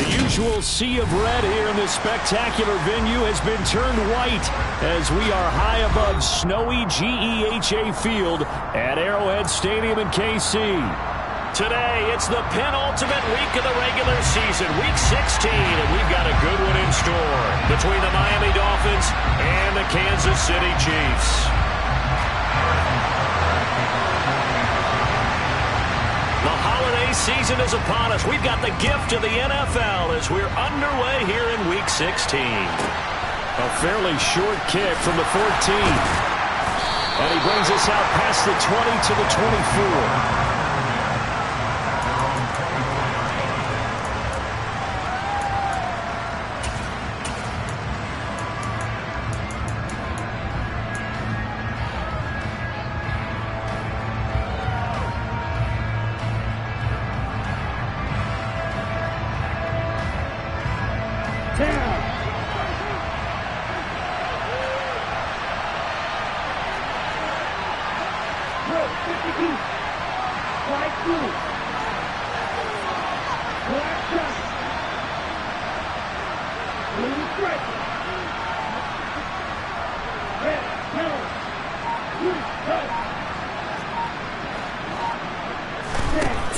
The usual sea of red here in this spectacular venue has been turned white as we are high above snowy GEHA Field at Arrowhead Stadium in KC. Today, it's the penultimate week of the regular season, Week 16, and we've got a good one in store between the Miami Dolphins and the Kansas City Chiefs. The holiday season is upon us. We've got the gift of the NFL as we're underway here in Week 16. A fairly short kick from the 14. And he brings us out past the 20 to the 24.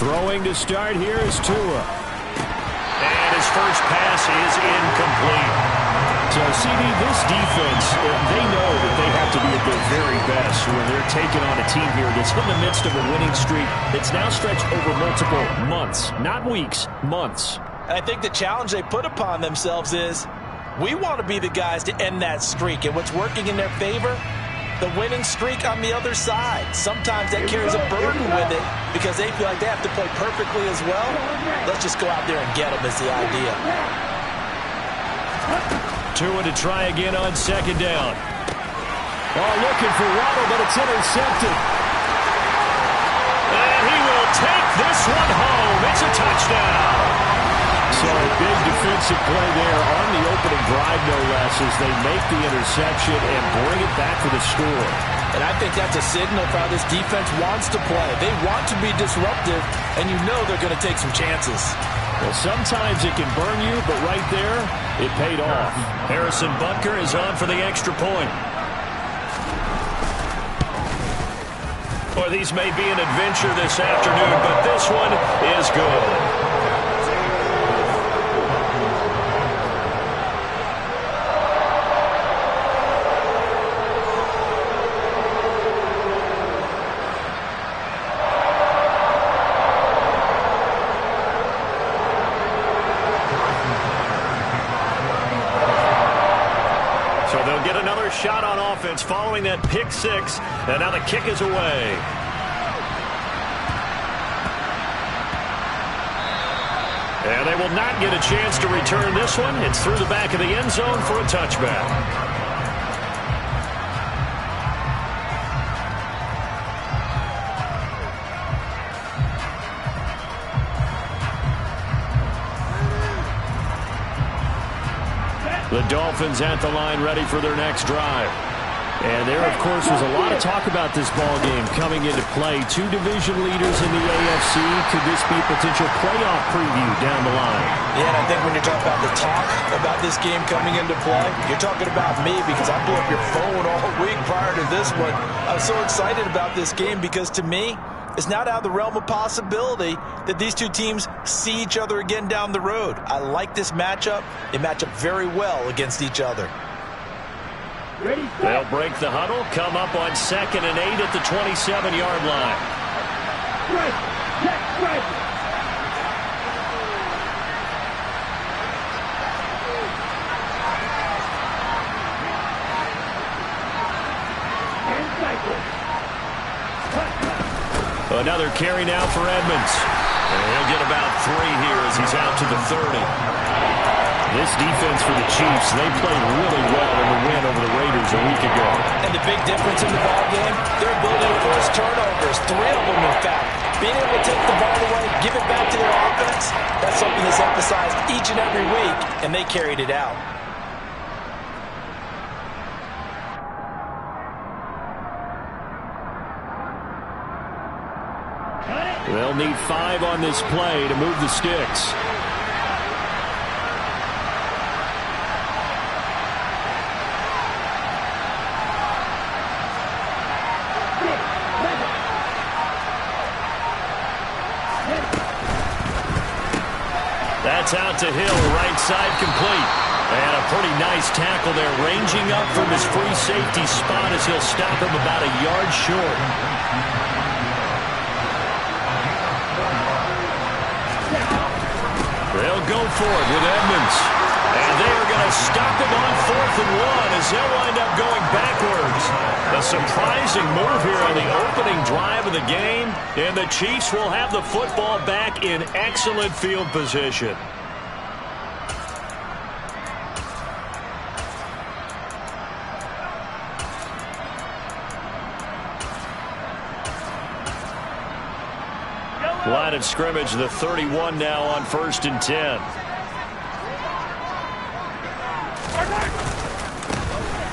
Throwing to start here is Tua. And his first pass is incomplete. So, CD, this defense, they know that they have to be at their very best when they're taking on a team here that's in the midst of a winning streak that's now stretched over multiple months, not weeks, months. And I think the challenge they put upon themselves is we want to be the guys to end that streak. And what's working in their favor? The winning streak on the other side. Sometimes that carries a burden with it because they feel like they have to play perfectly as well. Let's just go out there and get them is the idea. Tua to try again on second down. Oh, looking for Waddle, but it's intercepted. And he will take this one home. It's a touchdown. So a big defensive play there on the opening drive, no less, as they make the interception and bring it back for the score. And I think that's a signal for how this defense wants to play. They want to be disruptive, and you know they're going to take some chances. Well, sometimes it can burn you, but right there, it paid off. Harrison Butker is on for the extra point. Well, these may be an adventure this afternoon, but this one is good. Shot on offense following that pick six, and now the kick is away. And they will not get a chance to return this one. It's through the back of the end zone for a touchback. The Dolphins at the line ready for their next drive. And there, of course, was a lot of talk about this ball game coming into play. Two division leaders in the AFC. Could this be a potential playoff preview down the line? Yeah, and I think when you're talking about the talk about this game coming into play, you're talking about me because I blew up your phone all week prior to this one. I was so excited about this game because, to me, it's not out of the realm of possibility that these two teams see each other again down the road. I like this matchup. They match up very well against each other. They'll break the huddle, come up on 2nd and 8 at the 27-yard line. Another carry now for Edmonds. And he'll get about 3 here as he's out to the 30. This defense for the Chiefs, they played really well in the win over the Raiders a week ago. And the big difference in the ball game, their ability to force turnovers, 3 of them in fact. Being able to take the ball away, give it back to their offense, that's something that's emphasized each and every week, and they carried it out. They'll need 5 on this play to move the sticks. That's out to Hill, right side complete. And a pretty nice tackle there, ranging up from his free safety spot as he'll stop him about a yard short. They'll go for it with Edmonds. And they are going to stop him on 4th and 1 as he'll wind up going backwards. A surprising move here on the opening drive of the game. And the Chiefs will have the football back in excellent field position. Line of scrimmage, the 31 now on 1st and 10.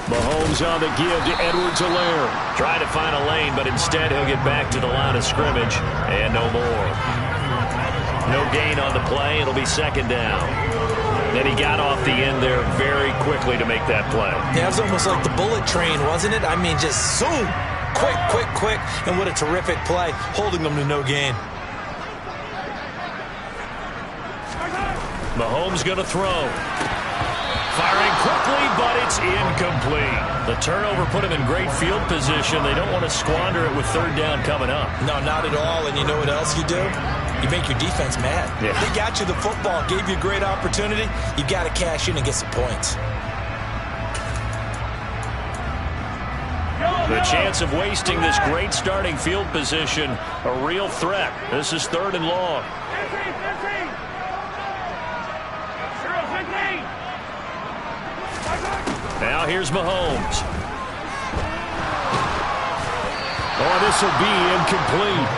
Mahomes on the give to Edwards-Helaire. Trying to find a lane, but instead he'll get back to the line of scrimmage. And no more. No gain on the play. It'll be 2nd down. Then he got off the end there very quickly to make that play. Yeah, it was almost like the bullet train, wasn't it? I mean, just zoom. Quick, quick, quick. And what a terrific play, holding them to no gain. Mahomes going to throw. Firing quickly, but it's incomplete. The turnover put him in great field position. They don't want to squander it with 3rd down coming up. No, not at all. And you know what else you do? You make your defense mad. Yeah. They got you the football, gave you a great opportunity. You got to cash in and get some points. The chance of wasting this great starting field position, a real threat. This is 3rd and long. Now here's Mahomes. Oh, this will be incomplete.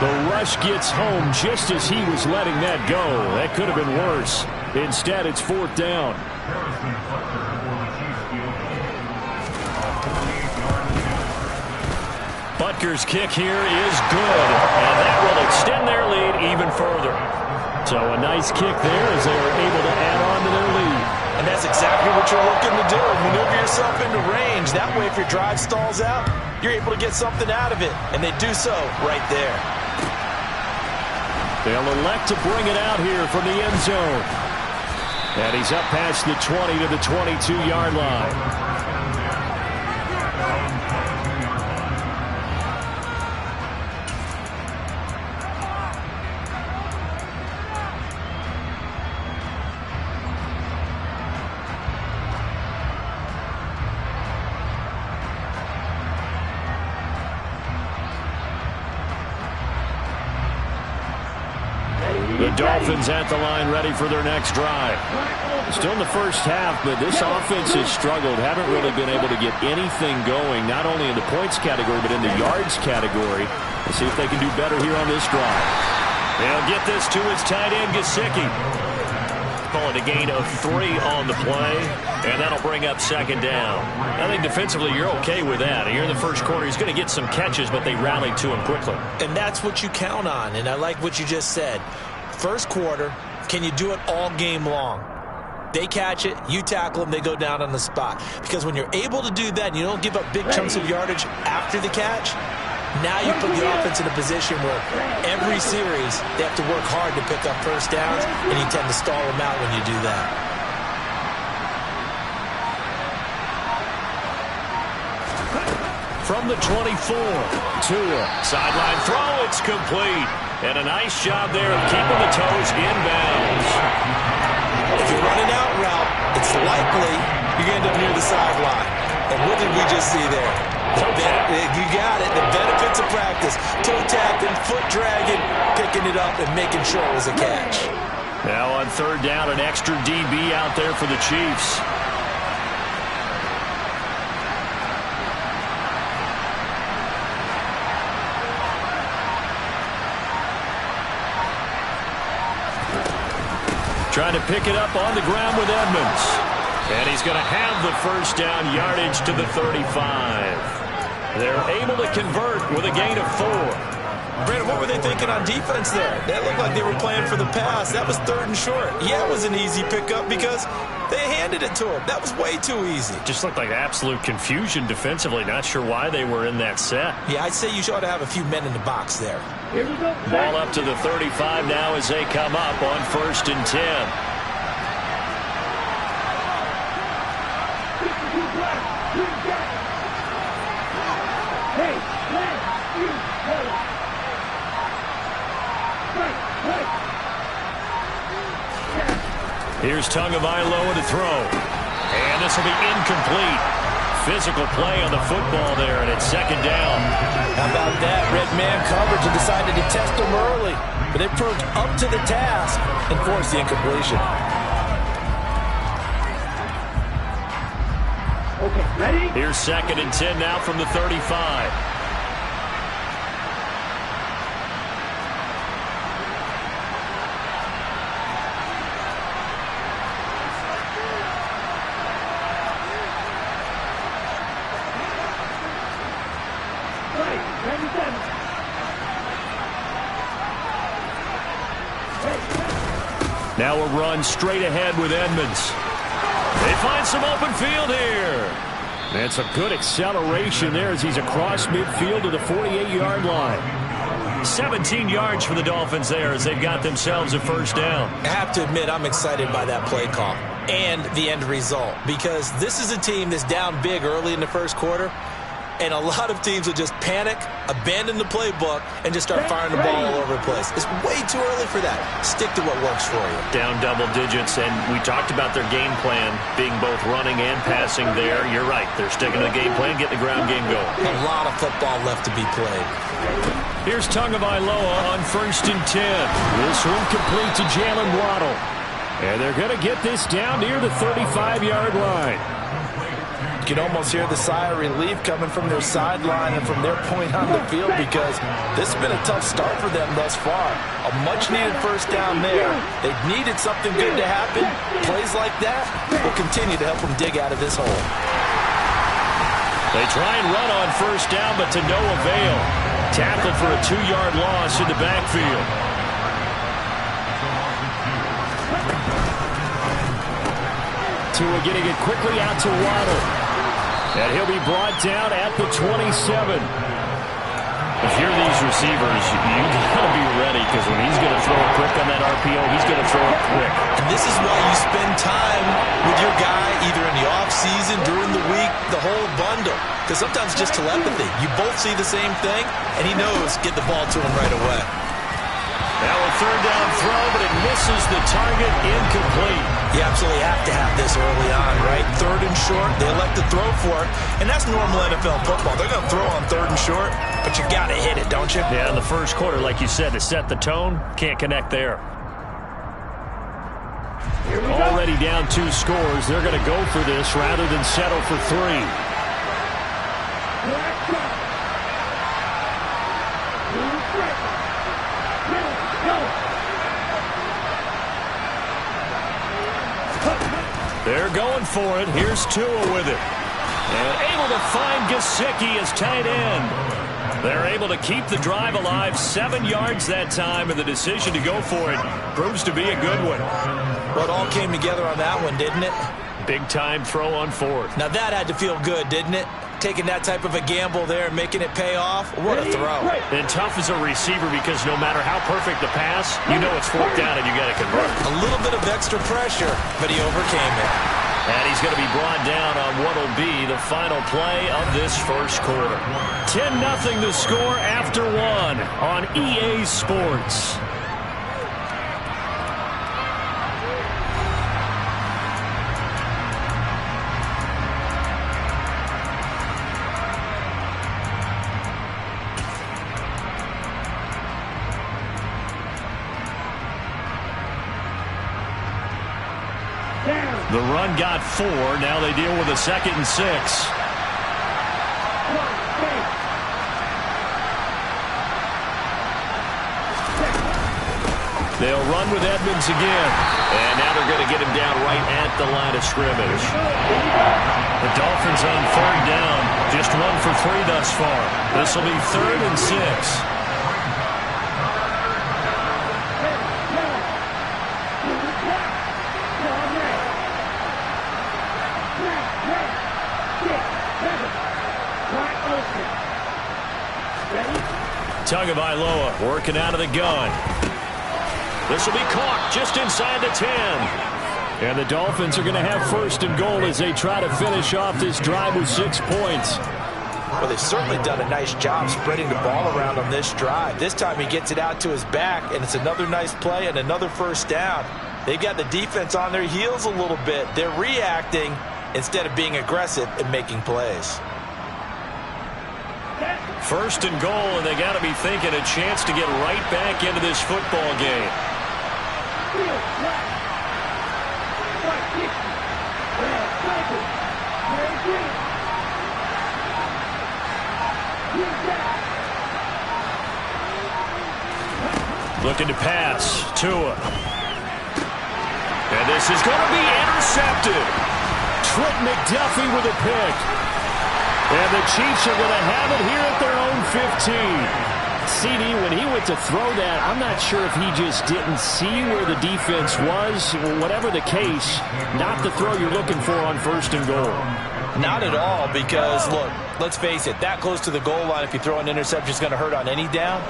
The rush gets home just as he was letting that go. That could have been worse. Instead, it's 4th down. Butker's kick here is good, and that will extend their lead even further. So a nice kick there as they are able to add on to their lead. And that's exactly what you're looking to do. Maneuver yourself into range. That way, if your drive stalls out, you're able to get something out of it. And they do so right there. They'll elect to bring it out here from the end zone. And he's up past the 20 to the 22-yard line. The Dolphins at the line ready for their next drive. Still in the first half, but this offense has struggled. Haven't really been able to get anything going, not only in the points category, but in the yards category. Let's see if they can do better here on this drive. They'll get this to his tight end, Gesicki. Calling a gain of 3 on the play, and that'll bring up 2nd down. I think defensively you're okay with that. Here in the first quarter, he's going to get some catches, but they rallied to him quickly. And that's what you count on, and I like what you just said. First quarter, can you do it all game long? They catch it, you tackle them, they go down on the spot. Because when you're able to do that and you don't give up big chunks of yardage after the catch, now you put the offense in a position where every series they have to work hard to pick up first downs, and you tend to stall them out when you do that. From the 24, Tua. Sideline throw, it's complete. And a nice job there of keeping the toes inbounds. If you're running out route, it's likely you're going to end up near the sideline. And what did we just see there? You got it. The benefits of practice. Toe tapping, foot dragging, picking it up, and making sure it was a catch. Now on 3rd down, an extra DB out there for the Chiefs. Trying to pick it up on the ground with Edmonds. And he's going to have the first down yardage to the 35. They're able to convert with a gain of 4. Brandon, what were they thinking on defense there? That looked like they were playing for the pass. That was 3rd and short. Yeah, it was an easy pickup because they handed it to him. That was way too easy. Just looked like absolute confusion defensively. Not sure why they were in that set. Yeah, I'd say you ought to have a few men in the box there. Ball up to the 35 now as they come up on 1st and 10. Here's Tagovailoa to throw. And this will be incomplete. Physical play on the football there, and it's 2nd down. How about that? Red man coverage and decided to test him early. But they proved up to the task and forced the incompletion. Okay, ready? Here's 2nd and 10 now from the 35. Now a run straight ahead with Edmonds. They find some open field here. That's a good acceleration there as he's across midfield to the 48-yard line. 17 yards for the Dolphins there as they've got themselves a 1st down. I have to admit, I'm excited by that play call and the end result because this is a team that's down big early in the 1st quarter. And a lot of teams will just panic, abandon the playbook, and just start firing the ball all over the place. It's way too early for that. Stick to what works for you. Down double digits, and we talked about their game plan being both running and passing there. You're right. They're sticking to the game plan, getting the ground game going. A lot of football left to be played. Here's Tagovailoa on 1st and 10. This one complete to Jalen Waddle. And they're going to get this down near the 35-yard line. You can almost hear the sigh of relief coming from their sideline and from their point on the field because this has been a tough start for them thus far. A much-needed 1st down there. They needed something good to happen. Plays like that will continue to help them dig out of this hole. They try and run on 1st down, but to no avail. Tackled for a 2-yard loss in the backfield. Tua getting it quickly out to Waddle. And he'll be brought down at the 27. If you're these receivers, you got to be ready because when he's going to throw it quick on that RPO, he's going to throw it quick. And this is why you spend time with your guy either in the offseason, during the week, the whole bundle. Because sometimes it's just telepathy. You both see the same thing, and he knows get the ball to him right away. Now a 3rd down throw, but it misses the target, incomplete. You absolutely have to have this early on, right? 3rd and short, they elect to throw for it, and that's normal NFL football. They're going to throw on 3rd and short, but you got to hit it, don't you? Yeah, in the 1st quarter, like you said, to set the tone, can't connect there. Already down 2 scores. They're going to go for this rather than settle for 3. They're going for it. Here's Tua with it. And able to find Gesicki as tight end. They're able to keep the drive alive. 7 yards that time, and the decision to go for it proves to be a good one. Well, it all came together on that one, didn't it? Big-time throw on 4th. Now that had to feel good, didn't it? Taking that type of a gamble there and making it pay off. What a throw. And tough as a receiver because no matter how perfect the pass, you know it's 4th down and you got to convert. A little bit of extra pressure, but he overcame it. And he's going to be brought down on what will be the final play of this 1st quarter. 10-0 the score after 1 on EA Sports. The run got 4. Now they deal with a 2nd and 6. They'll run with Edmonds again. And now they're going to get him down right at the line of scrimmage. The Dolphins on 3rd down. Just 1 for 3 thus far. This will be 3rd and 6. Tagovailoa working out of the gun. This will be caught just inside the 10. And the Dolphins are going to have first and goal as they try to finish off this drive with 6 points. Well, they've certainly done a nice job spreading the ball around on this drive. This time he gets it out to his back, and it's another nice play and another first down. They've got the defense on their heels a little bit. They're reacting instead of being aggressive and making plays. First and goal, and they got to be thinking a chance to get right back into this football game. Looking to pass. Tua. And this is going to be intercepted. Trent McDuffie with a pick. And the Chiefs are going to have it here at their own 15. CD, when he went to throw that, I'm not sure if he just didn't see where the defense was. Whatever the case, not the throw you're looking for on first and goal. Not at all, because, look, let's face it, that close to the goal line, if you throw an interception, is going to hurt on any down.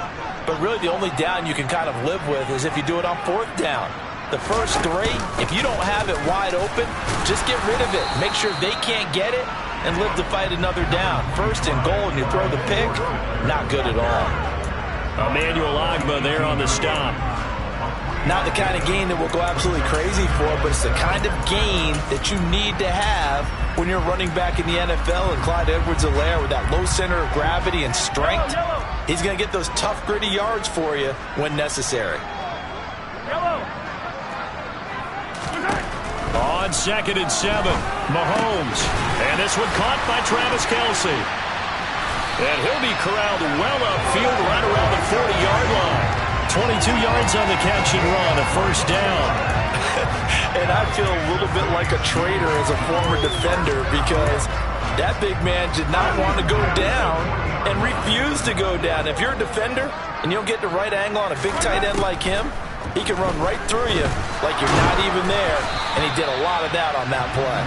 But really the only down you can kind of live with is if you do it on fourth down. The first three, if you don't have it wide open, just get rid of it. Make sure they can't get it and live to fight another down. First and goal, and you throw the pick, not good at all. Emmanuel Ogbah there on the stop. Not the kind of gain that we'll go absolutely crazy for, but it's the kind of gain that you need to have when you're running back in the NFL. And Clyde Edwards-Helaire, with that low center of gravity and strength, he's going to get those tough, gritty yards for you when necessary. On 2nd and 7, Mahomes. And this one caught by Travis Kelce. And he'll be corralled well upfield right around the 40-yard line. 22 yards on the catch and run, a first down. And I feel a little bit like a traitor as a former defender, because that big man did not want to go down and refused to go down. If you're a defender and you don't get the right angle on a big tight end like him, he can run right through you like you're not even there, and he did a lot of that on that play.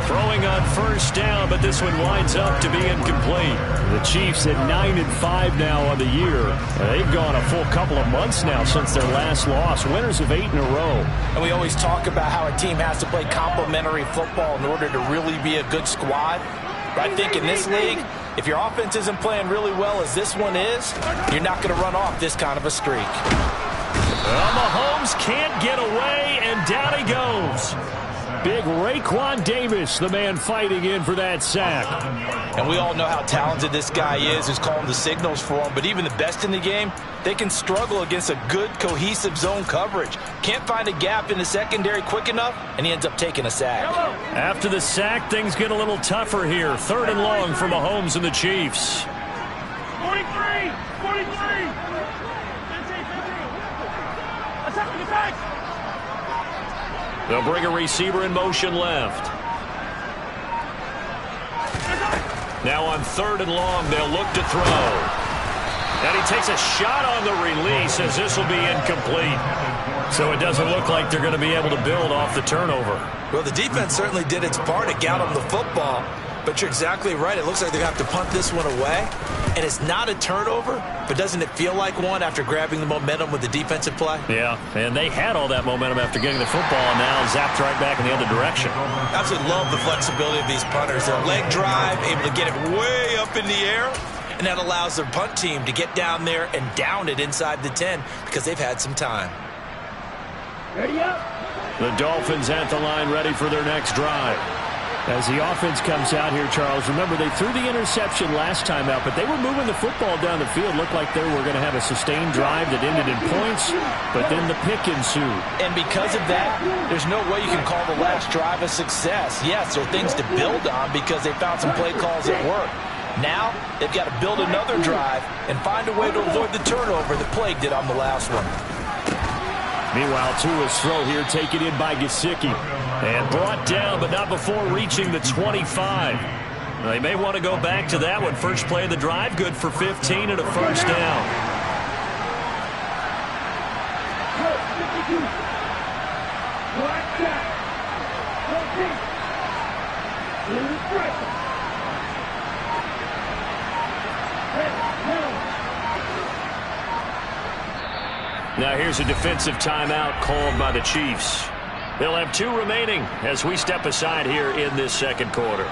Throwing on first down, but this one winds up to be incomplete. The Chiefs at 9-5 now on the year. They've gone a full couple of months now since their last loss. Winners of 8 in a row. And we always talk about how a team has to play complementary football in order to really be a good squad. But I think in this league, if your offense isn't playing really well as this one is, you're not going to run off this kind of a streak. Well, Mahomes can't get away, and down he goes. Big Raekwon Davis, the man fighting in for that sack. And we all know how talented this guy is, who's calling the signals for him. But even the best in the game, they can struggle against a good, cohesive zone coverage. Can't find a gap in the secondary quick enough, and he ends up taking a sack. After the sack, things get a little tougher here. 3rd and long for Mahomes and the Chiefs. 43! 43! They'll bring a receiver in motion left. Now on 3rd and long, they'll look to throw. And he takes a shot on the release as this will be incomplete. So it doesn't look like they're going to be able to build off the turnover. Well, the defense certainly did its part to get them the football. But you're exactly right. It looks like they're going to have to punt this one away. And it's not a turnover, but doesn't it feel like one after grabbing the momentum with the defensive play? Yeah, and they had all that momentum after getting the football, and now zapped right back in the other direction. I absolutely love the flexibility of these punters. Their leg drive, able to get it way up in the air, and that allows their punt team to get down there and down it inside the 10 because they've had some time. Ready up. The Dolphins at the line, ready for their next drive. As the offense comes out here, Charles, remember they threw the interception last time out, but they were moving the football down the field. Looked like they were going to have a sustained drive that ended in points, but then the pick ensued. And because of that, there's no way you can call the last drive a success. Yes, there are things to build on because they found some play calls that work. Now, they've got to build another drive and find a way to avoid the turnover that plagued it on the last one. Meanwhile, Tua's throw here taken in by Gesicki. And brought down, but not before reaching the 25. They may want to go back to that one. First play of the drive, good for 15 and a first down. Now here's a defensive timeout called by the Chiefs. They'll have 2 remaining as we step aside here in this second quarter.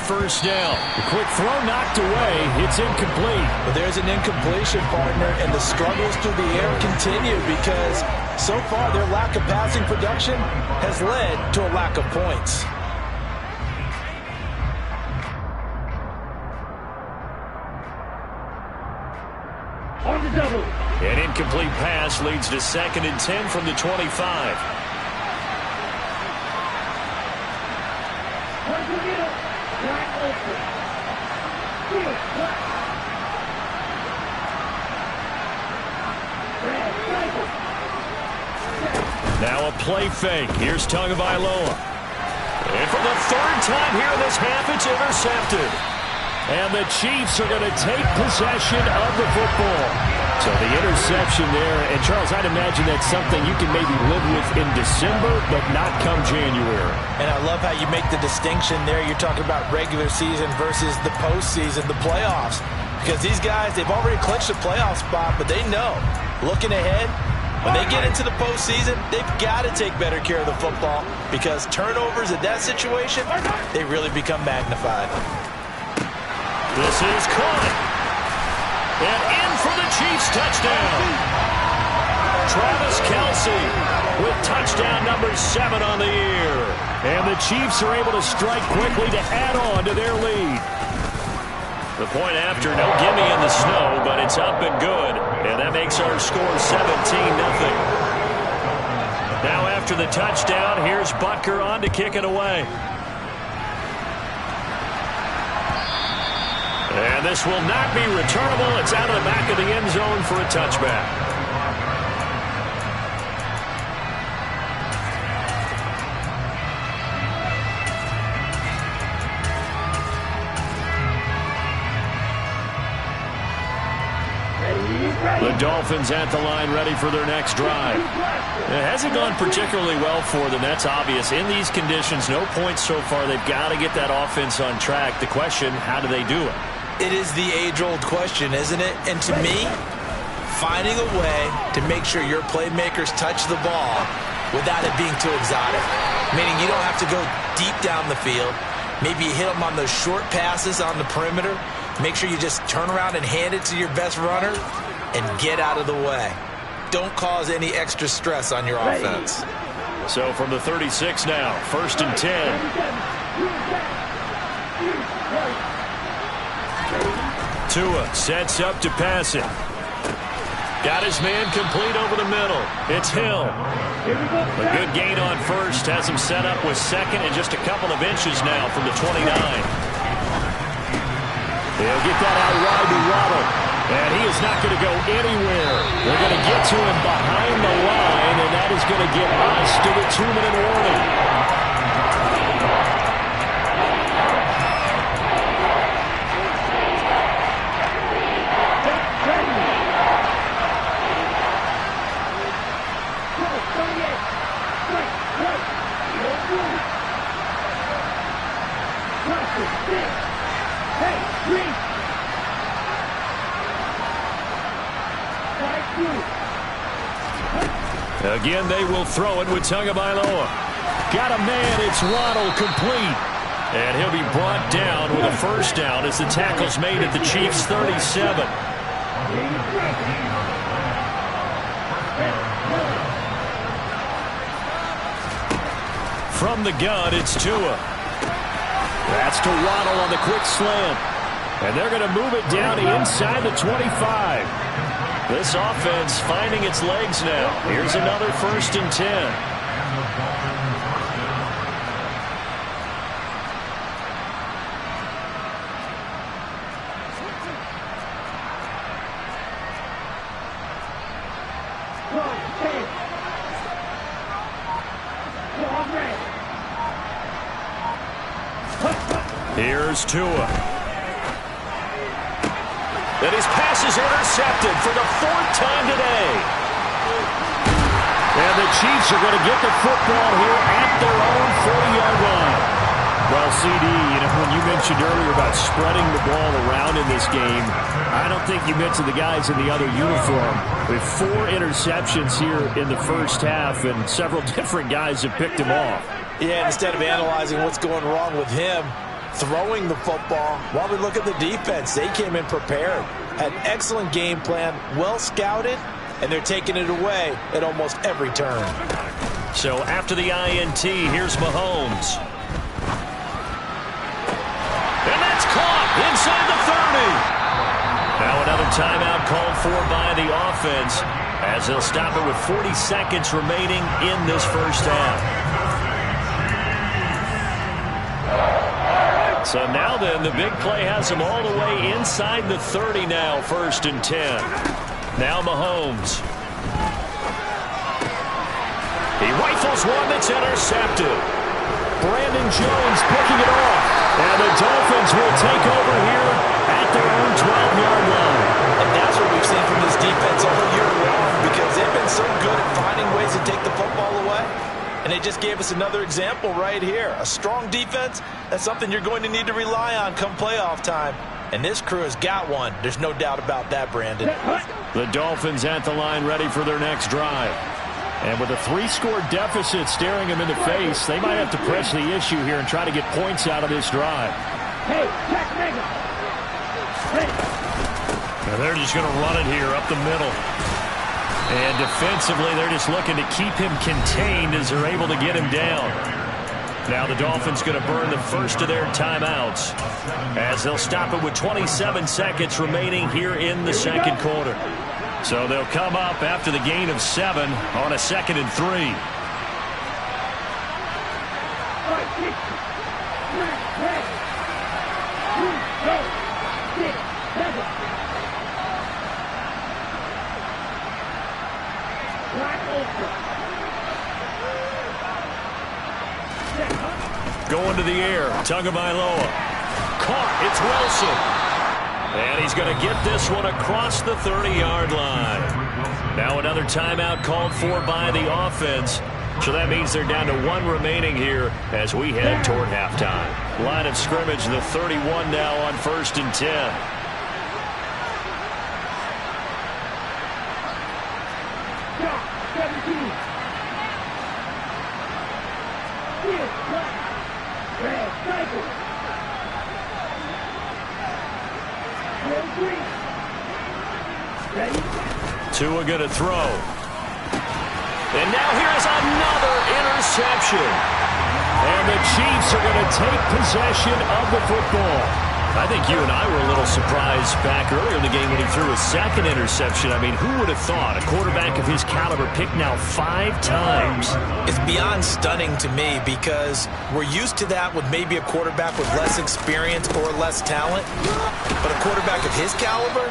First down. The quick throw knocked away. It's incomplete. But there's an incompletion, partner, and the struggles through the air continue because so far their lack of passing production has led to a lack of points. On the double. An incomplete pass leads to 2nd and 10 from the 25. Now a play fake. Here's Tagovailoa. And for the 3rd time here in this half, it's intercepted. And the Chiefs are going to take possession of the football. So the interception there. And, Charles, I'd imagine that's something you can maybe live with in December, but not come January. And I love how you make the distinction there. You're talking about regular season versus the postseason, the playoffs. Because these guys, they've already clinched a playoff spot, but they know, looking ahead, when they get into the postseason, they've got to take better care of the football because turnovers in that situation, they really become magnified. This is caught. And in for the Chiefs touchdown. Travis Kelce with touchdown number 7 on the year. And the Chiefs are able to strike quickly to add on to their lead. The point after, no gimme in the snow, but it's up and good. And that makes our score 17-0. Now after the touchdown, here's Butker on to kick it away. And this will not be returnable. It's out of the back of the end zone for a touchback. The Dolphins at the line ready for their next drive. It hasn't gone particularly well for them. That's obvious. In these conditions, no points so far. They've got to get that offense on track. The question, how do they do it? It is the age-old question, isn't it? And to me, finding a way to make sure your playmakers touch the ball without it being too exotic. Meaning you don't have to go deep down the field. Maybe you hit them on those short passes on the perimeter. Make sure you just turn around and hand it to your best runner and get out of the way. Don't cause any extra stress on your offense. So from the 36 now, 1st and 10. Tua sets up to pass it. Got his man complete over the middle. It's Hill. A good gain on first. Has him set up with 2nd and just a couple of inches now from the 29. They'll get that out wide to Waddle. And he is not going to go anywhere. They're going to get to him behind the line, and that is going to get us to the 2-minute warning. Again, they will throw it with Tagovailoa. Got a man, it's Waddle, complete. And he'll be brought down with a first down as the tackle's made at the Chiefs' 37. From the gun, it's Tua. That's to Waddle on the quick slant. And they're going to move it down inside the 25. This offense finding its legs now. Here's another 1st and 10. Here's Tua. And his pass is intercepted for the 4th time today. And the Chiefs are going to get the football here at their own 40-yard line. Well, CD, when you mentioned earlier about spreading the ball around in this game, I don't think you mentioned the guys in the other uniform. With 4 interceptions here in the first half, and several different guys have picked him off. Yeah, instead of analyzing what's going wrong with him, throwing the football, while we look at the defense, they came in prepared, had an excellent game plan, well scouted, and they're taking it away at almost every turn. So after the INT, here's Mahomes. And that's caught inside the 30. Now another timeout called for by the offense as they'll stop it with 40 seconds remaining in this first half. So now then, the big play has them all the way inside the 30 now, 1st and 10. Now Mahomes. He rifles one that's intercepted. Brandon Jones picking it off. And the Dolphins will take over here at their own 12-yard line. And that's what we've seen from this defense all year long, because they've been so good at finding ways to take the football away. And they just gave us another example right here. A strong defense, that's something you're going to need to rely on come playoff time. And this crew has got one. There's no doubt about that, Brandon. The Dolphins at the line ready for their next drive. And with a 3-score deficit staring them in the face, they might have to press the issue here and try to get points out of this drive. Hey, Jack Mega. Hey. Now they're just going to run it here up the middle. And defensively, they're just looking to keep him contained as they're able to get him down. Now the Dolphins going to burn the first of their timeouts as they'll stop it with 27 seconds remaining here in the second quarter. So they'll come up after the gain of 7 on a 2nd and 3. Going to the air, Tagovailoa. Caught, it's Wilson. And he's going to get this one across the 30-yard line. Now another timeout called for by the offense. So that means they're down to 1 remaining here as we head toward halftime. Line of scrimmage, the 31 now on 1st and 10. Tua going to throw. And now here's another interception. And the Chiefs are going to take possession of the football. I think you and I were a little surprised back earlier in the game when he threw his 2nd interception. I mean, who would have thought a quarterback of his caliber picked now 5 times? It's beyond stunning to me because we're used to that with maybe a quarterback with less experience or less talent. But a quarterback of his caliber,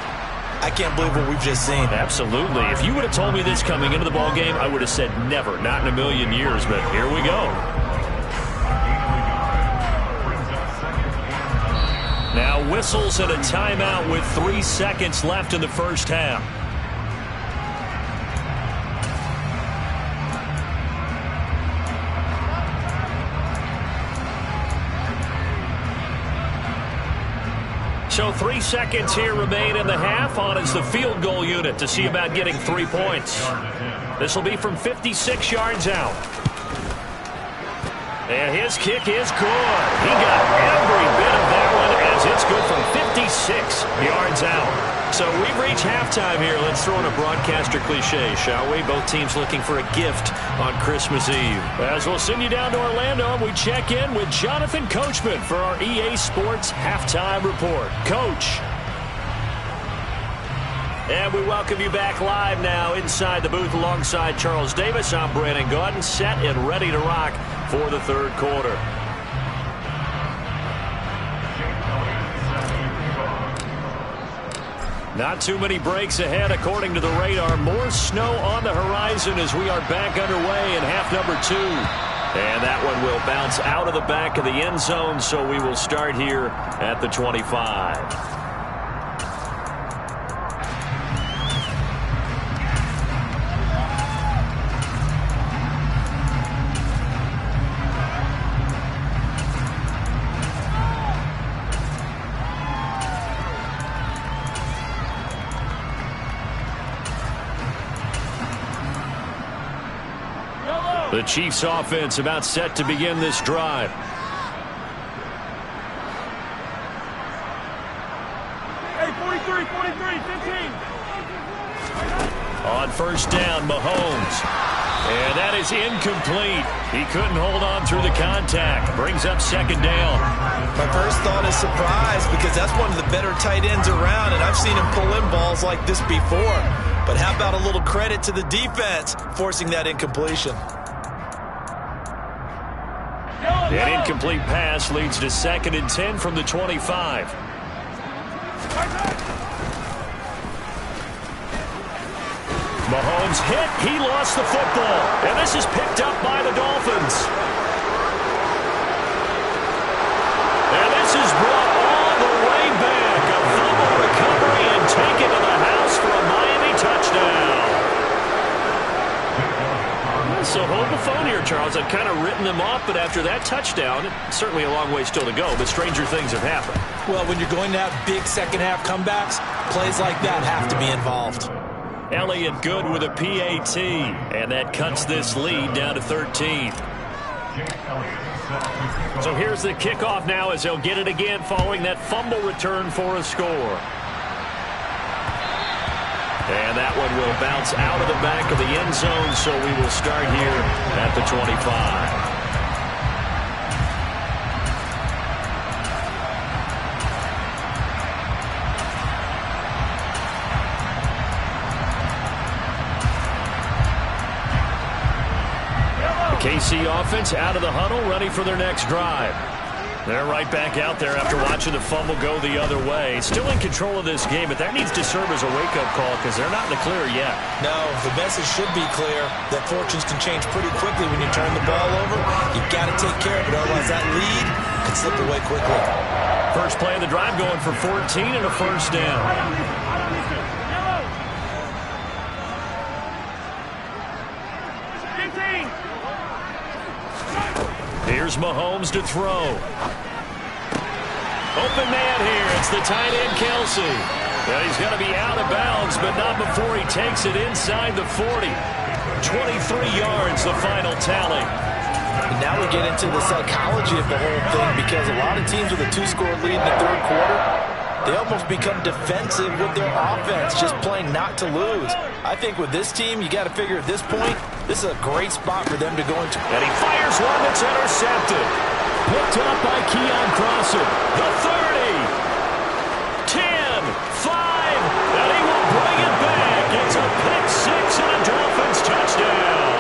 I can't believe what we've just seen. Absolutely. If you would have told me this coming into the ballgame, I would have said never, not in a million years. But here we go. Now whistles and a timeout with 3 seconds left in the first half. So 3 seconds here remain in the half. On is the field goal unit to see about getting 3 points. This will be from 56 yards out. And his kick is good. He got every bit of that one as it's good from 56 yards out. So we've reached halftime here. Let's throw in a broadcaster cliche, shall we? Both teams looking for a gift on Christmas Eve. As we'll send you down to Orlando, and we check in with Jonathan Coachman for our EA Sports Halftime Report. Coach. And we welcome you back live now inside the booth alongside Charles Davis. I'm Brandon Gaudin, set and ready to rock for the third quarter. Not too many breaks ahead according to the radar. More snow on the horizon as we are back underway in half number 2. And that one will bounce out of the back of the end zone, so we will start here at the 25. The Chiefs offense about set to begin this drive. Hey, 43, 15. On first down, Mahomes. And that is incomplete. He couldn't hold on through the contact. Brings up second down. My first thought is surprise, because that's one of the better tight ends around, and I've seen him pull in balls like this before. But how about a little credit to the defense forcing that incompletion? An incomplete pass leads to 2nd and 10 from the 25. Mahomes hit. He lost the football. And this is picked up by the Dolphins. And this is brought all the way back. A fumble recovery and taken to the house for a Miami touchdown. So hold the phone here, Charles. I've kind of written them off, but after that touchdown, certainly a long way still to go, but stranger things have happened. Well, when you're going to have big second-half comebacks, plays like that have to be involved. Elliott good with a PAT, and that cuts this lead down to 13. So here's the kickoff now as they'll get it again following that fumble return for a score. And that one will bounce out of the back of the end zone, so we will start here at the 25. The KC offense out of the huddle, ready for their next drive. They're right back out there after watching the fumble go the other way. Still in control of this game, but that needs to serve as a wake-up call because they're not in the clear yet. No, the message should be clear that fortunes can change pretty quickly when you turn the ball over. You've got to take care of it, otherwise that lead can slip away quickly. First play of the drive going for 14 and a first down. Here's Mahomes to throw. Open man here. It's the tight end, Kelsey. Well, he's going to be out of bounds, but not before he takes it inside the 40. 23 yards, the final tally. And now we get into the psychology of the whole thing, because a lot of teams with a 2-score lead in the third quarter, they almost become defensive with their offense, just playing not to lose. I think with this team, you got to figure at this point, this is a great spot for them to go into. And he fires one that's intercepted. Picked up by Keon Crosser. The 30. 10. 5. And he will bring it back. It's a pick six and a Dolphins touchdown.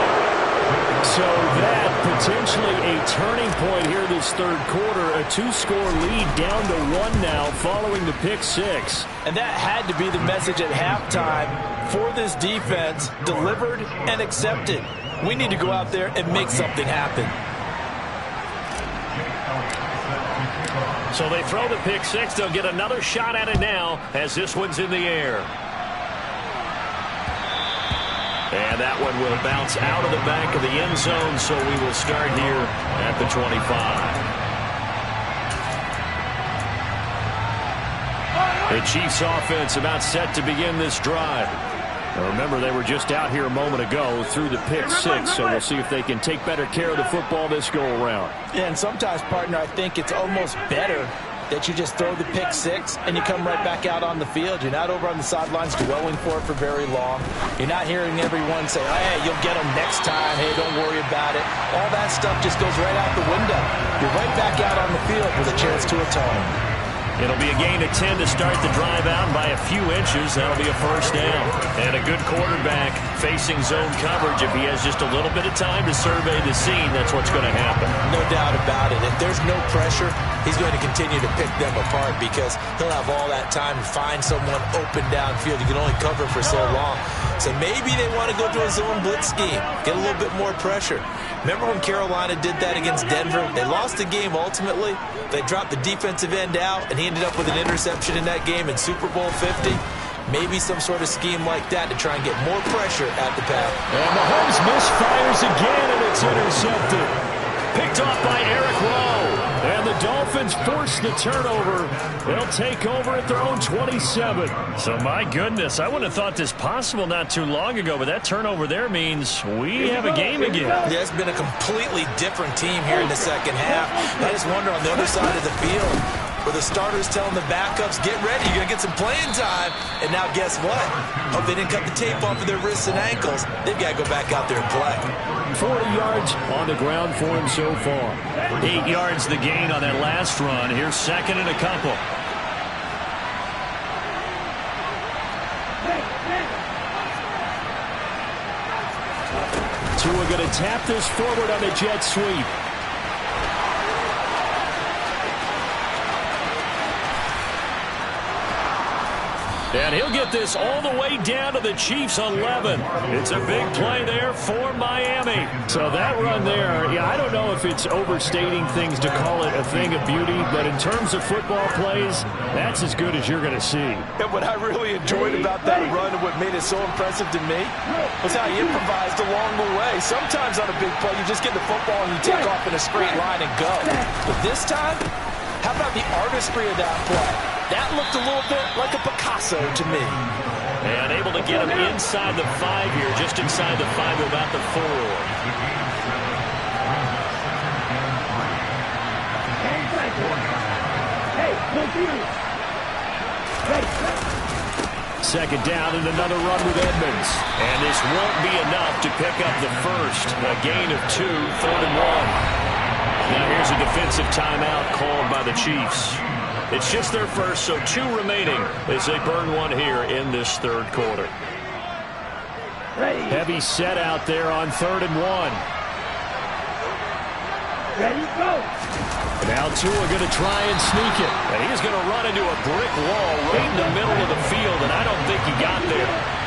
So that potentially a turning point here this third quarter. A 2-score lead down to 1 now following the pick six. And that had to be the message at halftime for this defense, delivered and accepted. We need to go out there and make something happen. So they throw the pick six. They'll get another shot at it now as this one's in the air. And that one will bounce out of the back of the end zone, so we will start here at the 25. The Chiefs offense about set to begin this drive. Now remember, they were just out here a moment ago through the pick six, so we'll see if they can take better care of the football this go-around. Yeah, and sometimes, partner, I think it's almost better that you just throw the pick six and you come right back out on the field. You're not over on the sidelines dwelling for it for very long. You're not hearing everyone say, hey, you'll get them next time. Hey, don't worry about it. All that stuff just goes right out the window. You're right back out on the field with a chance to atone. It'll be a gain of 10 to start the drive out by a few inches. That'll be a first down. And a good quarterback facing zone coverage. If he has just a little bit of time to survey the scene, that's what's going to happen. No doubt about it. If there's no pressure, he's going to continue to pick them apart because he'll have all that time to find someone open downfield. You can only cover for so long. So maybe they want to go to a zone blitz scheme, get a little bit more pressure. Remember when Carolina did that against Denver? They lost the game ultimately. They dropped the defensive end out, and he ended up with an interception in that game in Super Bowl 50. Maybe some sort of scheme like that to try and get more pressure at the pass. And Mahomes misfires again, and it's intercepted. Picked off by Eric Rowe. And the Dolphins force the turnover. They'll take over at their own 27. So, my goodness, I wouldn't have thought this possible not too long ago, but that turnover there means we have a game again. Yeah, it's been a completely different team here in the second half. I just wonder on the other side of the field, where the starters telling the backups, get ready, you're going to get some playing time. And now guess what? Hope they didn't cut the tape off of their wrists and ankles. They've got to go back out there and play. 40 yards on the ground for him so far. 8 yards the gain on that last run. Here's second and a couple. Tua going to tap this forward on the jet sweep. And he'll get this all the way down to the Chiefs' 11. It's a big play there for Miami. So that run there, yeah, I don't know if it's overstating things to call it a thing of beauty, but in terms of football plays, that's as good as you're going to see. And what I really enjoyed about that run and what made it so impressive to me was how he improvised along the way. Sometimes on a big play, you just get the football and you take off in a straight line and go. But this time, how about the artistry of that play? That looked a little bit like a Picasso to me. And able to get him inside the 5 here, just inside the 5 to about the 4. Second down and another run with Edmonds. And this won't be enough to pick up the first. A gain of 2, 3rd and 1. Now here's a defensive timeout called by the Chiefs. It's just their first, so 2 remaining as they burn one here in this third quarter. Heavy set out there on 3rd and 1. Ready, go. Now Tua going to try and sneak it. And he's going to run into a brick wall right in the middle of the field, and I don't think he got there.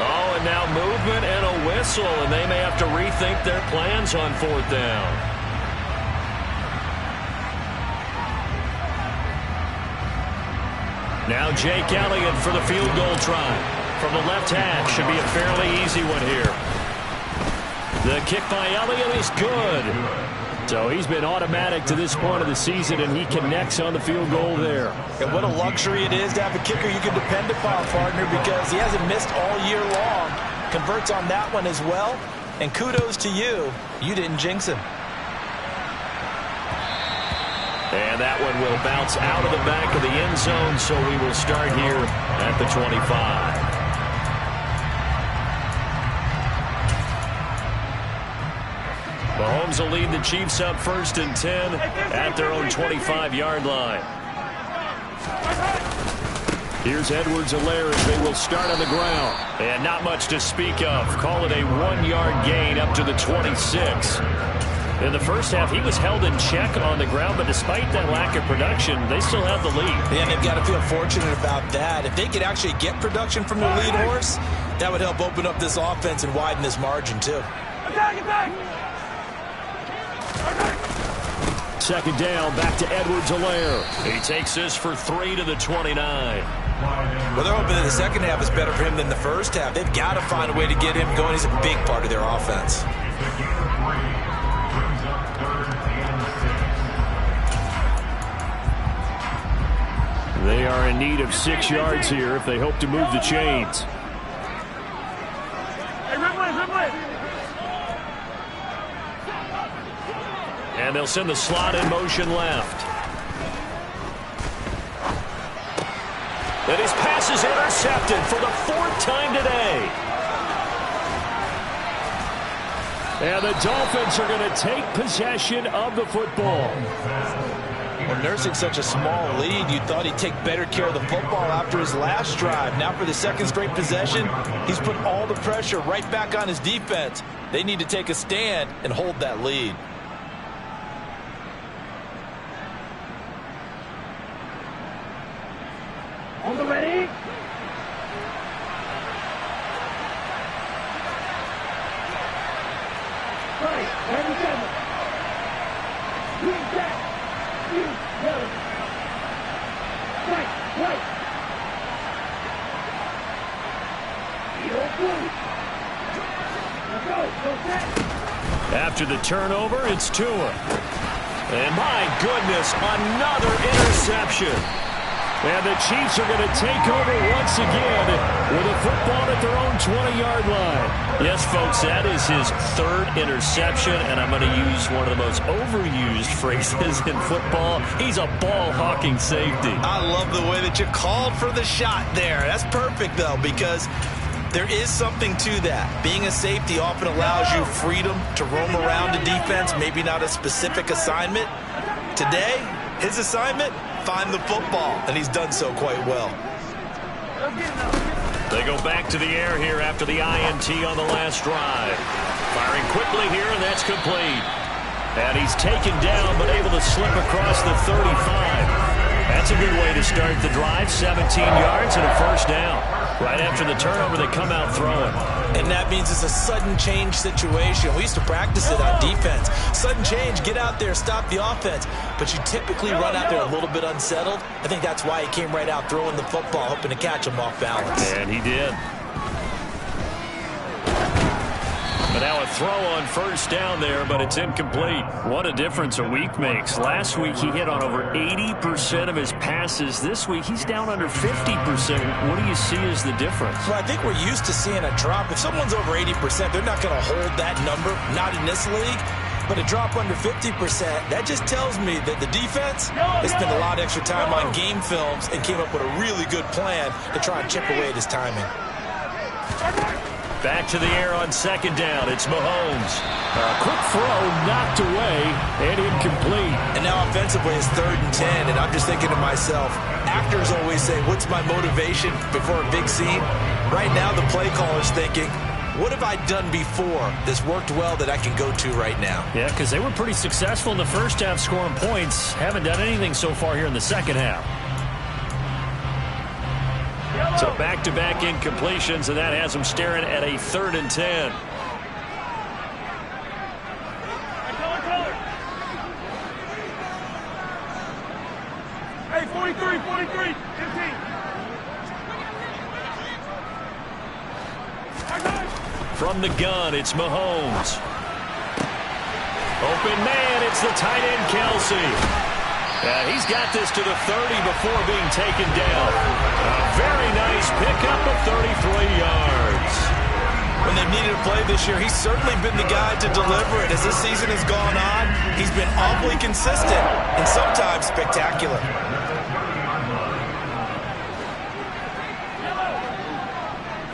Oh, and now movement and a whistle, and they may have to rethink their plans on 4th down. Now Jake Elliott for the field goal try. From the left hash, should be a fairly easy one here. The kick by Elliott is good. So he's been automatic to this point of the season, and he connects on the field goal there. And what a luxury it is to have a kicker you can depend upon, partner, because he hasn't missed all year long. Converts on that one as well. And kudos to you. You didn't jinx him. And that one will bounce out of the back of the end zone, so we will start here at the 25. Mahomes will lead the Chiefs up 1st and 10 at their own 25-yard line. Here's Edwards-Helaire as they will start on the ground. And not much to speak of. Call it a 1-yard gain up to the 26. In the first half, he was held in check on the ground, but despite that lack of production, they still have the lead. And they've got to feel fortunate about that. If they could actually get production from their lead horse, that would help open up this offense and widen this margin, too. Attack! Second down, back to Edwards-Helaire. He takes this for 3 to the 29. Well, they're hoping that the second half is better for him than the first half. They've got to find a way to get him going. He's a big part of their offense. They are in need of 6 yards here if they hope to move the chains. Hey, Ripley! And they'll send the slot in motion left. And his pass is intercepted for the 4th time today. And the Dolphins are going to take possession of the football. Well, nursing such a small lead, you thought he'd take better care of the football after his last drive. Now for the 2nd straight possession, he's put all the pressure right back on his defense. They need to take a stand and hold that lead. On the ready. Right, 37. Green back. Green, yellow. Right. Let's go set. After the turnover, it's Tua. And my goodness, another interception. And the Chiefs are going to take over once again with a football at their own 20-yard line. Yes, folks, that is his 3rd interception, and I'm going to use one of the most overused phrases in football. He's a ball-hawking safety. I love the way that you called for the shot there. That's perfect, though, because there is something to that. Being a safety often allows you freedom to roam around the defense, maybe not a specific assignment. Today, his assignment, find the football, and he's done so quite well. They go back to the air here after the INT on the last drive. Firing quickly here, and that's complete. And he's taken down, but able to slip across the 35. That's a good way to start the drive. 17 yards and a 1st down. Right after the turnover, they come out throwing. And that means it's a sudden change situation. We used to practice it on defense. Sudden change, get out there, stop the offense. But you typically run out there a little bit unsettled. I think that's why he came right out throwing the football, hoping to catch him off balance. And he did. But now a throw on 1st down there, but it's incomplete. What a difference a week makes. Last week he hit on over 80% of his passes. This week he's down under 50%. What do you see as the difference? Well, I think we're used to seeing a drop. If someone's over 80%, they're not going to hold that number, not in this league. But a drop under 50%, that just tells me that the defense has spent a lot of extra time on game films and came up with a really good plan to try and chip away at his timing. Back to the air on 2nd down. It's Mahomes. A quick throw knocked away and incomplete. And now offensively it's 3rd and 10. And I'm just thinking to myself, actors always say, what's my motivation before a big scene? Right now the play caller's thinking, what have I done before that's worked well that I can go to right now? Yeah, because they were pretty successful in the 1st half scoring points. Haven't done anything so far here in the 2nd half. So back-to-back incompletions, and that has them staring at a 3rd and 10. Hey, 43, 15. From the gun, it's Mahomes. Open man, it's the tight end, Kelsey. He's got this to the 30 before being taken down. A very nice pickup of 33 yards. When they've needed a play this year, he's certainly been the guy to deliver it. As this season has gone on, he's been awfully consistent and sometimes spectacular.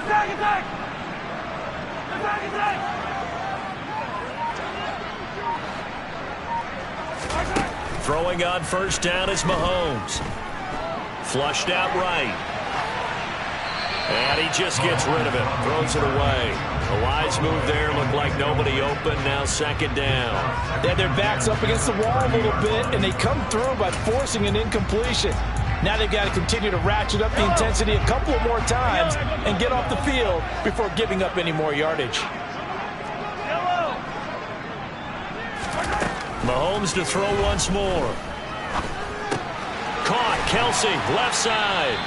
Attack! Throwing on 1st down is Mahomes. Flushed out right. And he just gets rid of it. Throws it away. A wise move there. Looked like nobody open. Now 2nd down. They had their backs up against the wall a little bit, and they come through by forcing an incompletion. Now they've got to continue to ratchet up the intensity a couple of more times and get off the field before giving up any more yardage. Mahomes to throw once more. Caught. Kelsey, left side.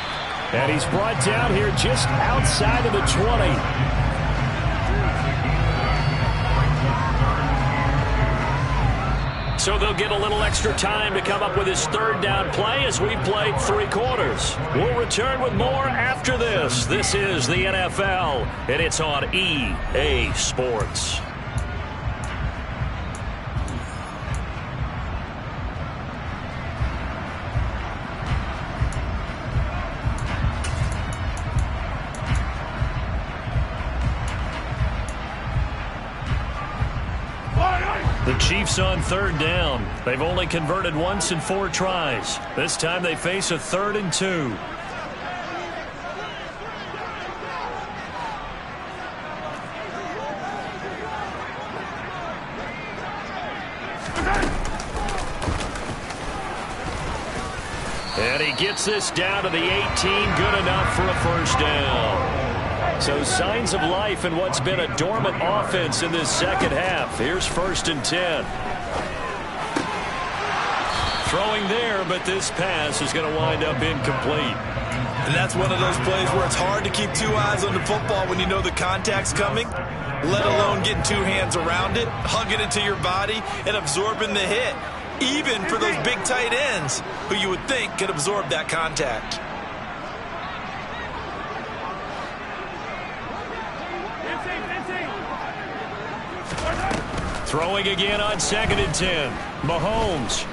And he's brought down here just outside of the 20. So they'll get a little extra time to come up with his 3rd down play as we played 3 quarters. We'll return with more after this. This is the NFL, and it's on EA Sports. The Chiefs on 3rd down. They've only converted once in 4 tries. This time they face a 3rd and 2. And he gets this down to the 18, good enough for a 1st down. So signs of life in what's been a dormant offense in this 2nd half. Here's 1st and 10. Throwing there, but this pass is going to wind up incomplete. And that's one of those plays where it's hard to keep 2 eyes on the football when you know the contact's coming, let alone getting 2 hands around it, hugging it to your body, and absorbing the hit. Even for those big tight ends who you would think could absorb that contact. Throwing again on 2nd and 10. Mahomes.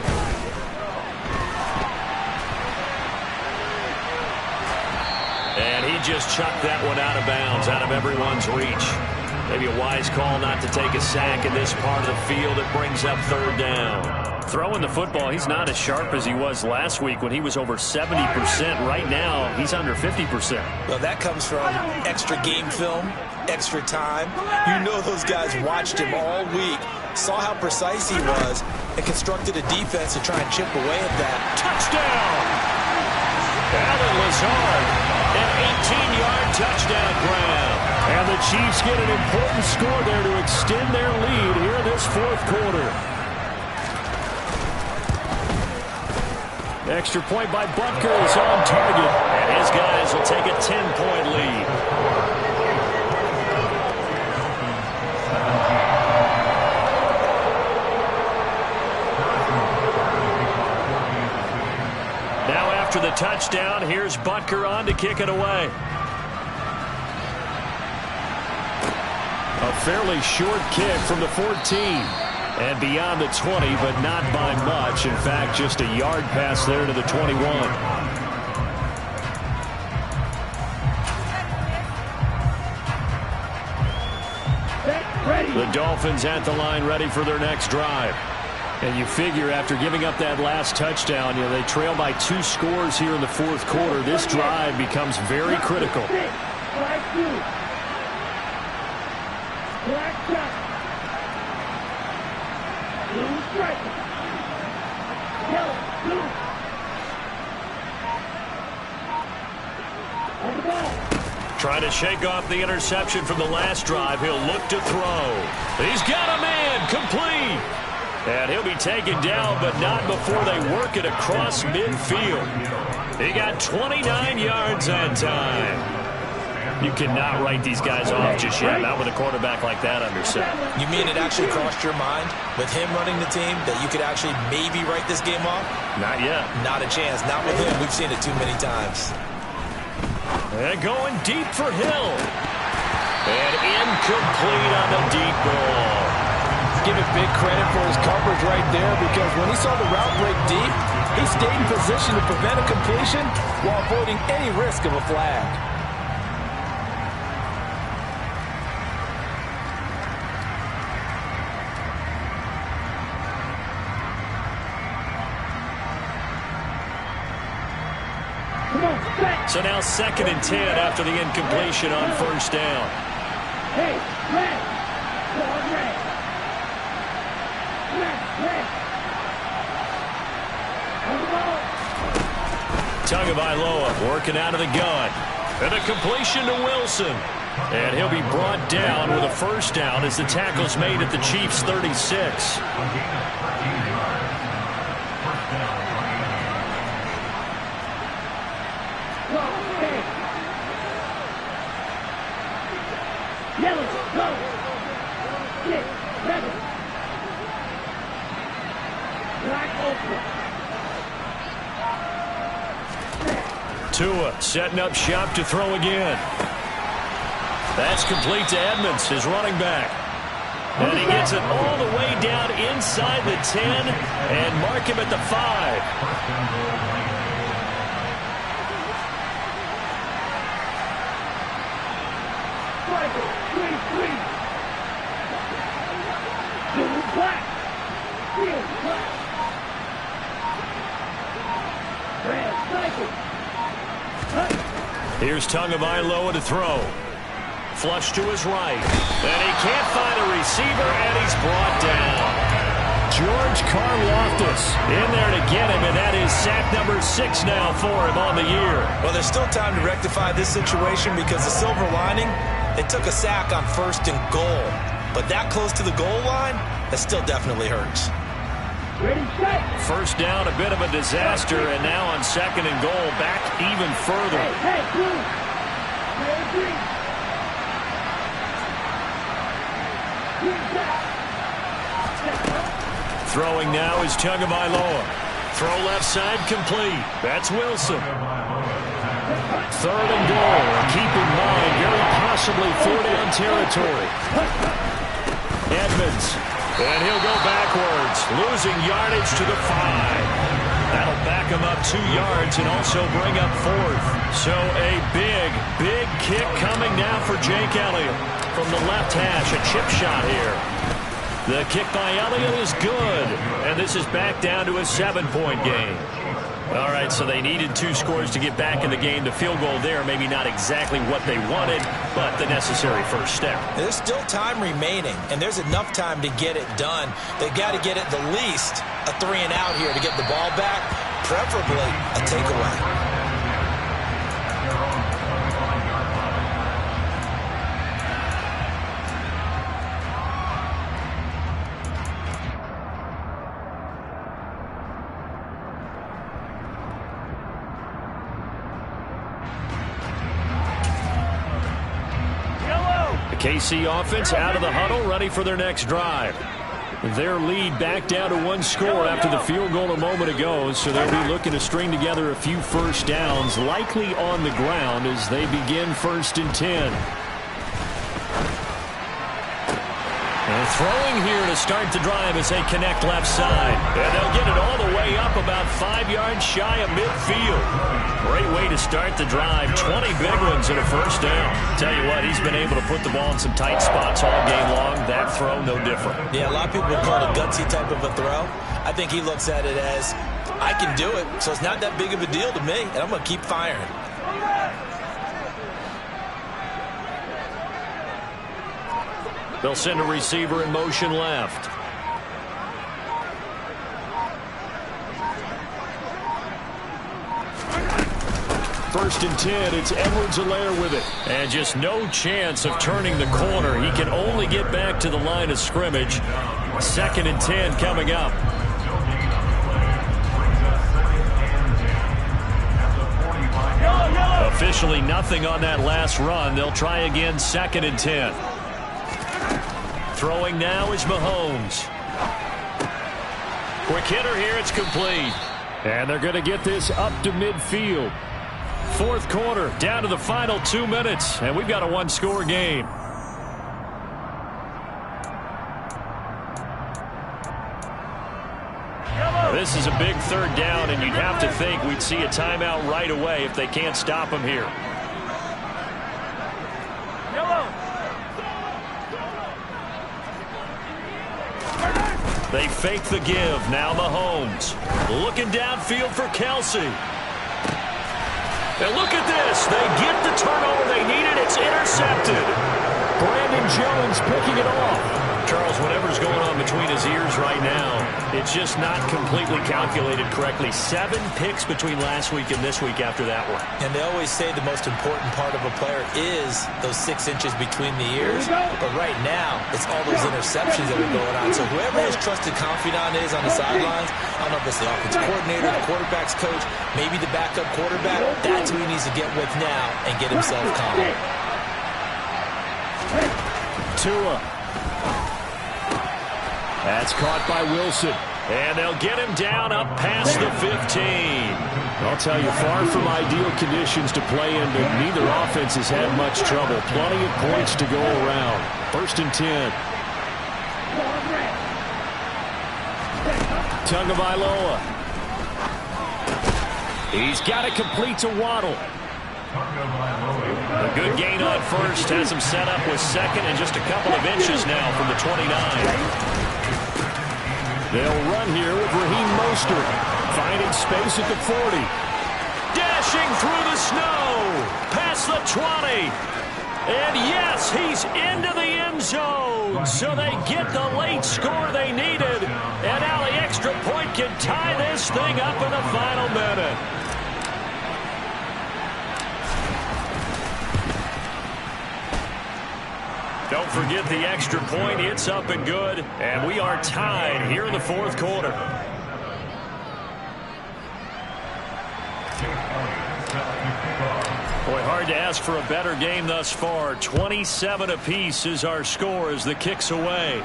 And he just chucked that one out of bounds, out of everyone's reach. Maybe a wise call not to take a sack in this part of the field. It brings up 3rd down. Throwing the football, he's not as sharp as he was last week when he was over 70%. Right now, he's under 50%. Well, that comes from extra game film, extra time. You know those guys watched him all week, saw how precise he was, and constructed a defense to try and chip away at that. Touchdown! Allen Lazard, an 18-yard touchdown grab. And the Chiefs get an important score there to extend their lead here this 4th quarter. Extra point by Butker is on target, and his guys will take a 10-point lead. Now after the touchdown, here's Butker on to kick it away. A fairly short kick from the 14. And beyond the 20, but not by much. In fact, just a yard pass there to the 21. The Dolphins at the line ready for their next drive. And you figure after giving up that last touchdown, they trail by 2 scores here in the 4th quarter. This drive becomes very critical. Trying to shake off the interception from the last drive. He'll look to throw. He's got a man, complete. And he'll be taken down, but not before they work it across midfield. He got 29 yards that time. You cannot write these guys off just yet, not with a quarterback like that under center. You mean it actually crossed your mind with him running the team that you could actually maybe write this game off? Not yet. Not a chance. Not with him. We've seen it too many times. And going deep for Hill. And incomplete on the deep ball. Give it big credit for his coverage right there, because when he saw the route break deep, he stayed in position to prevent a completion while avoiding any risk of a flag. So now 2nd and 10 after the incompletion on 1st down. Hey, red. Red. Tagovailoa working out of the gun. And a completion to Wilson. And he'll be brought down with a 1st down as the tackle's made at the Chiefs' 36. Tua setting up shop to throw again. That's complete to Edmonds, his running back. And he gets it all the way down inside the 10 and mark him at the 5. Here's Tagovailoa to throw. Flush to his right. And he can't find a receiver, and he's brought down. George Karlaftis in there to get him, and that is sack number 6 now for him on the year. Well, there's still time to rectify this situation because the silver lining, they took a sack on 1st and goal. But that close to the goal line, that still definitely hurts. First down, a bit of a disaster, and now on 2nd and goal, back even further. Throwing now is Tagovailoa. Throw left side complete. That's Wilson. 3rd and goal. Keep in mind, very possibly 4-down territory. Edmonds. And he'll go backwards, losing yardage to the 5. That'll back him up 2 yards and also bring up 4th. So a big, big kick coming now for Jake Elliott. From the left hash, a chip shot here. The kick by Elliott is good. And this is back down to a 7-point game. All right, so they needed 2 scores to get back in the game. The field goal there, maybe not exactly what they wanted, but the necessary first step. There's still time remaining, and there's enough time to get it done. They've got to get at the least a 3 and out here to get the ball back, preferably a takeaway. KC offense out of the huddle, ready for their next drive. Their lead back down to 1 score after the field goal a moment ago, so they'll be looking to string together a few first downs, likely on the ground as they begin 1st and 10. And throwing here to start the drive as they connect left side. And they'll get it all the way up about 5 yards shy of midfield. Great way to start the drive. 20 big ones and a first down. Tell you what, he's been able to put the ball in some tight spots all game long. That throw, no different. Yeah, a lot of people would call it a gutsy type of a throw. I think he looks at it as, I can do it, so it's not that big of a deal to me, and I'm going to keep firing. They'll send a receiver in motion left. First and 10, it's Edwards-Helaire with it. And just no chance of turning the corner. He can only get back to the line of scrimmage. 2nd and 10 coming up. Officially nothing on that last run. They'll try again 2nd and 10. Throwing now is Mahomes. Quick hitter here, it's complete. And they're going to get this up to midfield. 4th quarter, down to the final 2 minutes, and we've got a 1-score game. This is a big 3rd down, and you'd have to think we'd see a timeout right away if they can't stop him here. They fake the give. Now Mahomes. Looking downfield for Kelsey. And look at this. They get the turnover they needed. It's intercepted. Brandon Jones picking it off. Charles, whatever's going on between his ears right now, it's just not completely calculated correctly. 7 picks between last week and this week after that one. And they always say the most important part of a player is those 6 inches between the ears. But right now, it's all those interceptions that are going on. So whoever his trusted confidant is on the sidelines, I don't know if it's the offensive coordinator, the quarterback's coach, maybe the backup quarterback, that's who he needs to get with now and get himself calm. Tua. That's caught by Wilson. And they'll get him down up past the 15. I'll tell you, far from ideal conditions to play in, but neither offense has had much trouble. Plenty of points to go around. 1st and 10. Tagovailoa. He's got it complete to Waddle. A good gain on 1st. Has him set up with 2nd and just a couple of inches now from the 29. They'll run here with Raheem Mostert, finding space at the 40. Dashing through the snow, past the 20. And yes, he's into the end zone. So they get the late score they needed. And now the extra point can tie this thing up in the final minute. Don't forget the extra point. It's up and good. And we are tied here in the fourth quarter. Boy, hard to ask for a better game thus far. 27 apiece is our score as the kick's away.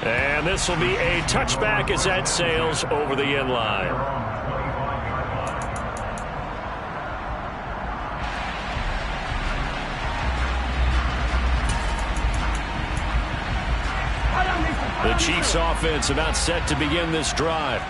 And this will be a touchback as that sails over the end line. The Chiefs offense about set to begin this drive.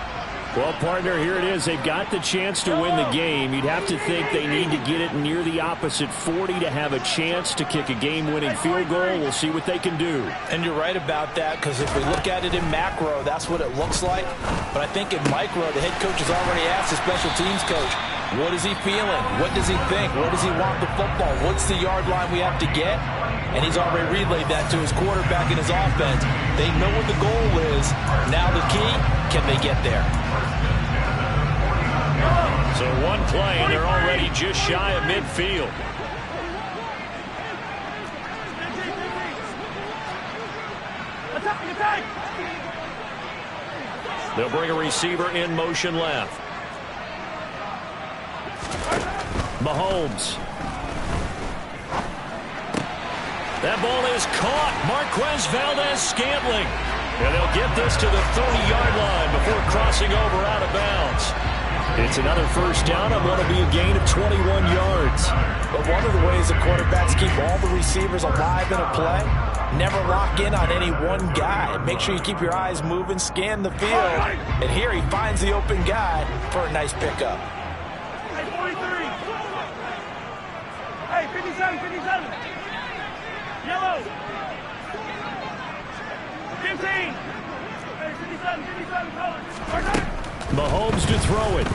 Well, partner, here it is. They've got the chance to win the game. You'd have to think they need to get it near the opposite 40 to have a chance to kick a game-winning field goal. We'll see what they can do. And you're right about that, because if we look at it in macro, that's what it looks like. But I think in micro, the head coach has already asked the special teams coach, what is he feeling? What does he think? Where does he want the football? What's the yard line we have to get? And he's already relayed that to his quarterback and his offense. They know what the goal is. Now the key, can they get there? So one play, and they're already just shy of midfield. They'll bring a receiver in motion left. Mahomes. That ball is caught. Marquez Valdez-Scantling. And they'll get this to the 30-yard line before crossing over out of bounds. It's another first down and what'll be a gain of 21 yards. But one of the ways the quarterbacks keep all the receivers alive in a play, never lock in on any one guy. Make sure you keep your eyes moving, scan the field. And here he finds the open guy for a nice pickup. Hey, 43. Hey, 57, 57. Yellow. 15. Hey, 57, 57, color. Mahomes to throw it.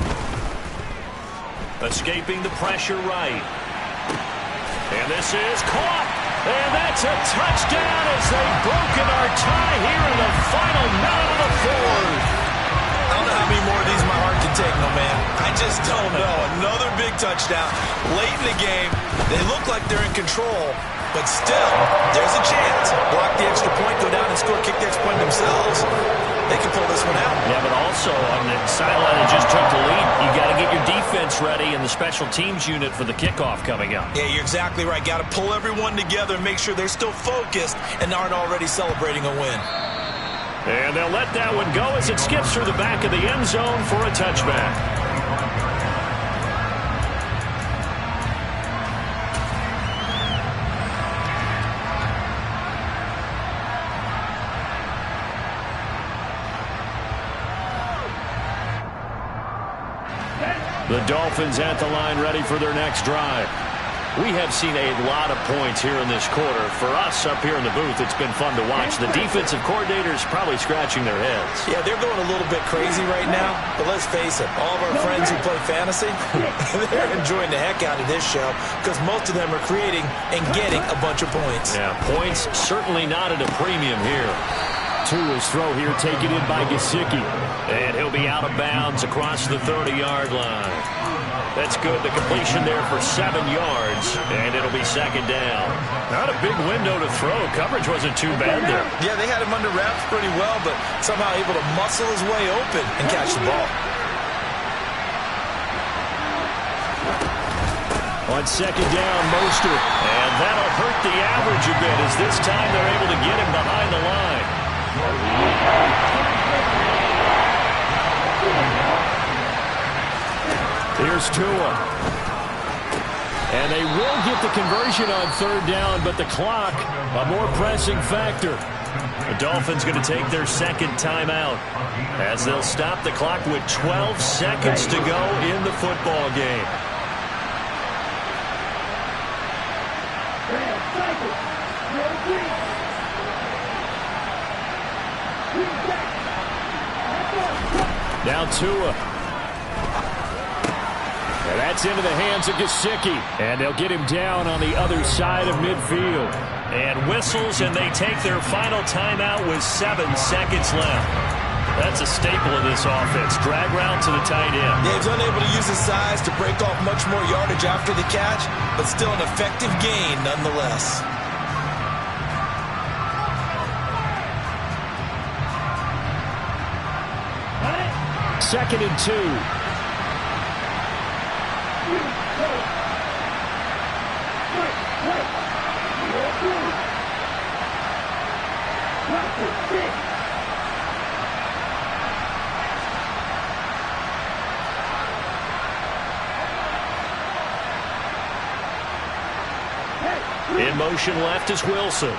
Escaping the pressure right. And this is caught. And that's a touchdown as they've broken our tie here in the final minute of the fourth. I don't know how many more of these my heart can take, no man. I just don't know. Another big touchdown. Late in the game, they look like they're in control, but still, there's a chance. Block the extra point, go down and score, kick the extra point themselves. They can pull this one out. Yeah, but also on the sideline that just took the lead, you got to get your defense ready and the special teams unit for the kickoff coming up. Yeah, you're exactly right. Got to pull everyone together and make sure they're still focused and aren't already celebrating a win. And they'll let that one go as it skips through the back of the end zone for a touchback. The Dolphins at the line ready for their next drive. We have seen a lot of points here in this quarter. For us up here in the booth, it's been fun to watch. The defensive coordinators probably scratching their heads. Yeah, they're going a little bit crazy right now. But let's face it, all of our friends who play fantasy, they're enjoying the heck out of this show because most of them are creating and getting a bunch of points. Yeah, points certainly not at a premium here. Tua's throw here taken in by Gesicki. And he'll be out of bounds across the 30-yard line. That's good. The completion there for 7 yards. And it'll be second down. Not a big window to throw. Coverage wasn't too bad there. Yeah, they had him under wraps pretty well, but somehow able to muscle his way open and catch the ball. On second down, Mostert. And that'll hurt the average a bit as this time they're able to get him behind the line. Here's Tua. And they will get the conversion on third down, but the clock, a more pressing factor. The Dolphins going to take their second timeout as they'll stop the clock with 12 seconds to go in the football game. Now Tua. And that's into the hands of Gesicki. And they'll get him down on the other side of midfield. And whistles, and they take their final timeout with 7 seconds left. That's a staple of this offense. Drag route to the tight end. Yeah, he's unable to use his size to break off much more yardage after the catch, but still an effective gain nonetheless. Second and 2. In motion left is Wilson.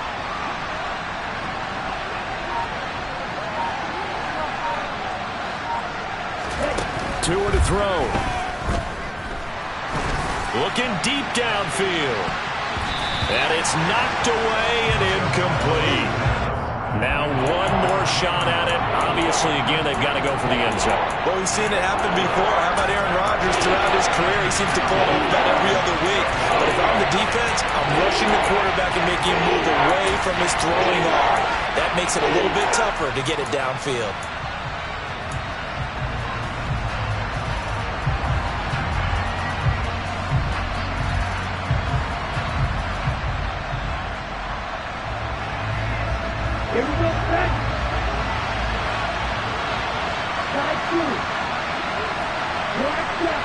Tua to throw. Looking deep downfield. And it's knocked away and incomplete. Now one more shot at it. Obviously, again, they've got to go for the end zone. Well, we've seen it happen before. How about Aaron Rodgers throughout his career? He seems to pull it off about every other week. But if I'm the defense, I'm rushing the quarterback and making him move away from his throwing arm. That makes it a little bit tougher to get it downfield. Here we go, set. Side 2. Right step.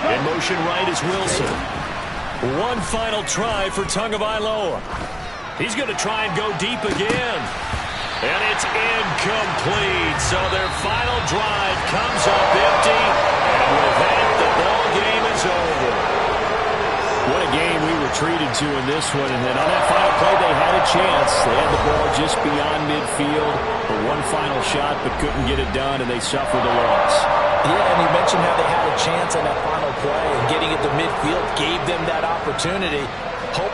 In motion right is Wilson. One final try for Tagovailoa. He's going to try and go deep again. And it's incomplete. So their final drive comes up empty. And with that, the ball game is over. What a game we were treated to in this one. And then on that final play, they had a chance. They had the ball just beyond midfield for one final shot, but couldn't get it done, and they suffered a loss. Yeah, and you mentioned how they had a chance on that final play, and getting it to midfield gave them that opportunity. Hoping